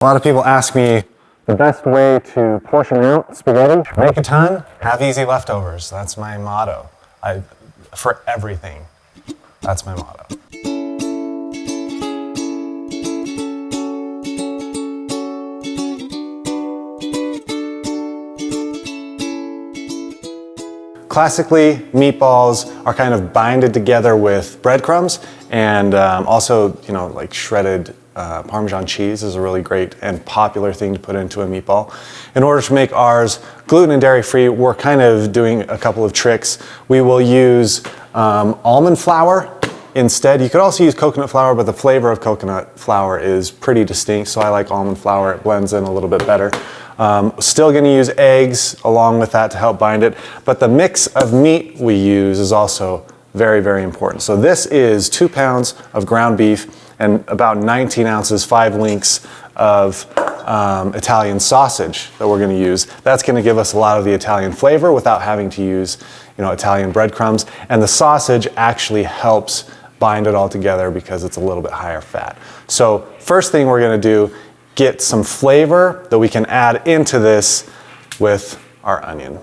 A lot of people ask me the best way to portion out spaghetti. Make a ton, have easy leftovers. That's my motto. For everything, that's my motto. Classically, meatballs are kind of binded together with breadcrumbs, and also, like shredded Parmesan cheese is a really great and popular thing to put into a meatball. In order to make ours gluten and dairy free, we're kind of doing a couple of tricks. We will use almond flour instead. You could also use coconut flour, but the flavor of coconut flour is pretty distinct, so I like almond flour. It blends in a little bit better. Still going to use eggs along with that to help bind it, but the mix of meat we use is also very, very important. So this is 2 pounds of ground beef and about 19 ounces, 5 links of Italian sausage that we're going to use. That's going to give us a lot of the Italian flavor without having to use, Italian breadcrumbs. And the sausage actually helps bind it all together because it's a little bit higher fat. So first thing we're going to do, get some flavor that we can add into this with our onion.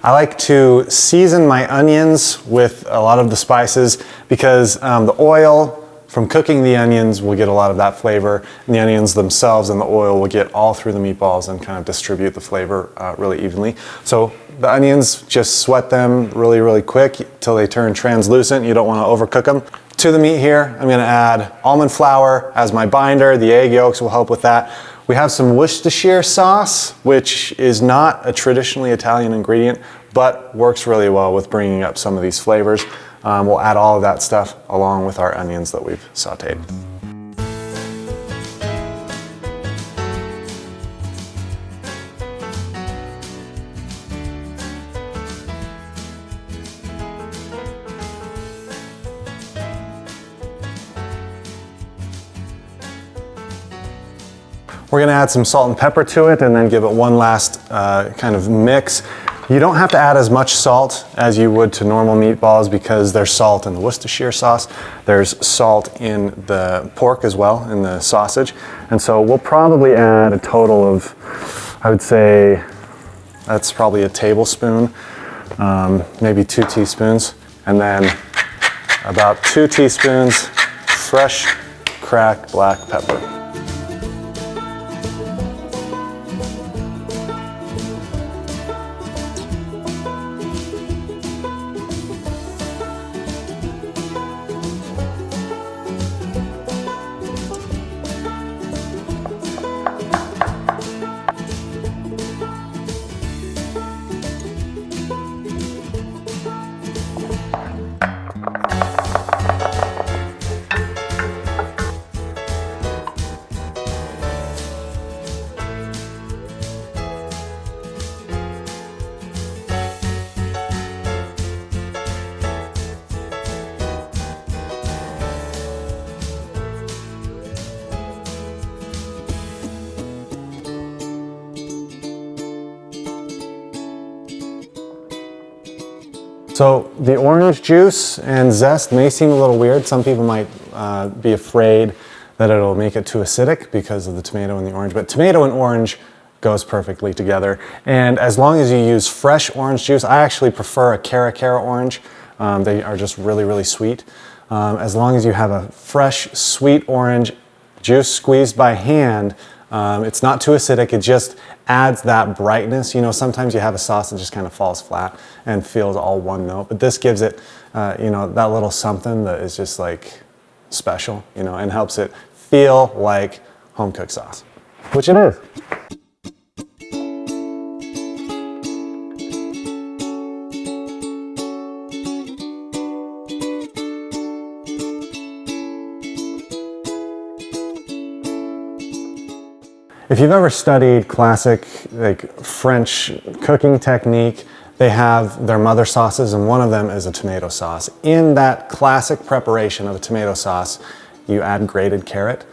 I like to season my onions with a lot of the spices because the oil from cooking the onions will get a lot of that flavor, and the onions themselves and the oil will get all through the meatballs and kind of distribute the flavor really evenly. So the onions, just sweat them really, really quick till they turn translucent. You don't want to overcook them. To the meat here, I'm going to add almond flour as my binder. The egg yolks will help with that. We have some Worcestershire sauce, which is not a traditionally Italian ingredient, but works really well with bringing up some of these flavors. We'll add all of that stuff along with our onions that we've sauteed. We're going to add some salt and pepper to it and then give it one last kind of mix. You don't have to add as much salt as you would to normal meatballs because there's salt in the Worcestershire sauce. There's salt in the pork as well, in the sausage. And so we'll probably add a total of, I would say, that's probably a tablespoon, maybe 2 teaspoons. And then about 2 teaspoons fresh cracked black pepper. So the orange juice and zest may seem a little weird. Some people might be afraid that it'll make it too acidic because of the tomato and the orange, but tomato and orange goes perfectly together. And as long as you use fresh orange juice, I actually prefer a Cara orange. They are just really, really sweet. As long as you have a fresh, sweet orange juice squeezed by hand, it's not too acidic, it just adds that brightness. Sometimes you have a sauce that just kind of falls flat and feels all one note, but this gives it, that little something that is just like special, and helps it feel like home cooked sauce, which it is. If you've ever studied classic like French cooking technique, they have their mother sauces, and one of them is a tomato sauce. In that classic preparation of a tomato sauce, you add grated carrot.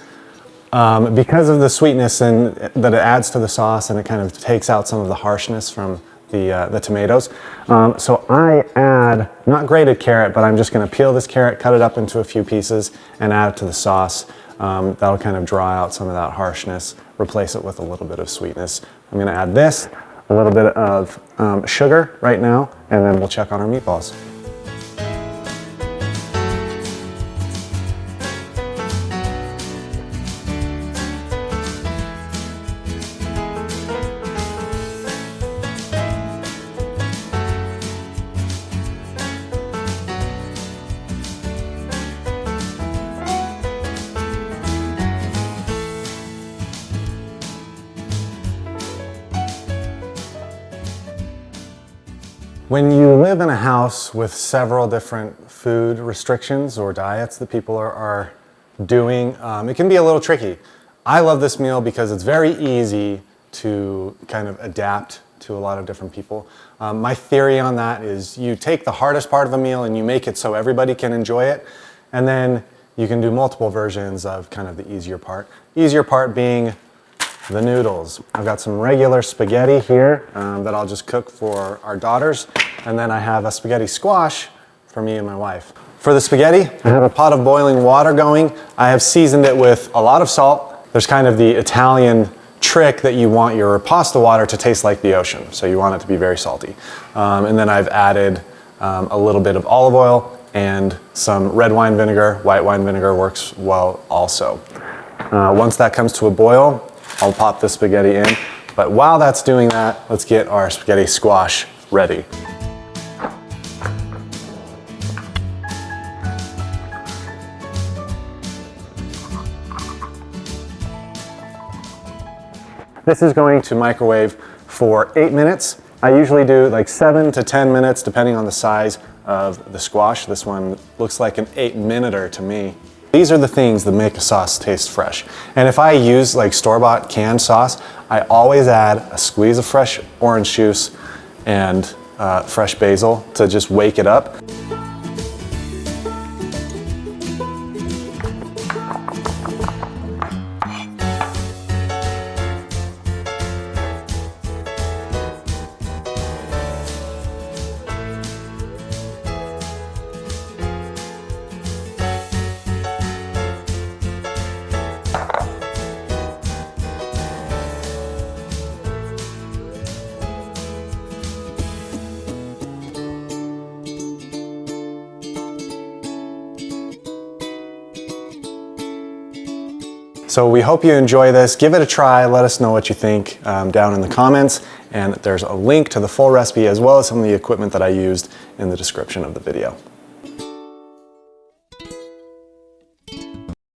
Because of the sweetness and that it adds to the sauce, and it kind of takes out some of the harshness from the tomatoes. So I add, not grated carrot, but I'm just gonna peel this carrot, cut it up into a few pieces, and add it to the sauce. That'll kind of draw out some of that harshness, replace it with a little bit of sweetness. I'm gonna add this, a little bit of sugar right now, and then we'll check on our meatballs. When you live in a house with several different food restrictions or diets that people are doing, it can be a little tricky. I love this meal because it's very easy to kind of adapt to a lot of different people. My theory on that is you take the hardest part of a meal and you make it so everybody can enjoy it, and then you can do multiple versions of kind of the easier part. Easier part being the noodles. I've got some regular spaghetti here that I'll just cook for our daughters, and then I have a spaghetti squash for me and my wife. For the spaghetti, I have a pot of boiling water going. I have seasoned it with a lot of salt. There's kind of the Italian trick that you want your pasta water to taste like the ocean, so you want it to be very salty. And then I've added a little bit of olive oil and some red wine vinegar. White wine vinegar works well also. Once that comes to a boil, I'll pop the spaghetti in, but while that's doing that, let's get our spaghetti squash ready. This is going to microwave for 8 minutes. I usually do like 7 to 10 minutes depending on the size of the squash. This one looks like an 8-minute to me. These are the things that make a sauce taste fresh. And if I use like store-bought canned sauce, I always add a squeeze of fresh orange juice and fresh basil to just wake it up. So we hope you enjoy this. Give it a try. Let us know what you think down in the comments. And there's a link to the full recipe as well as some of the equipment that I used in the description of the video.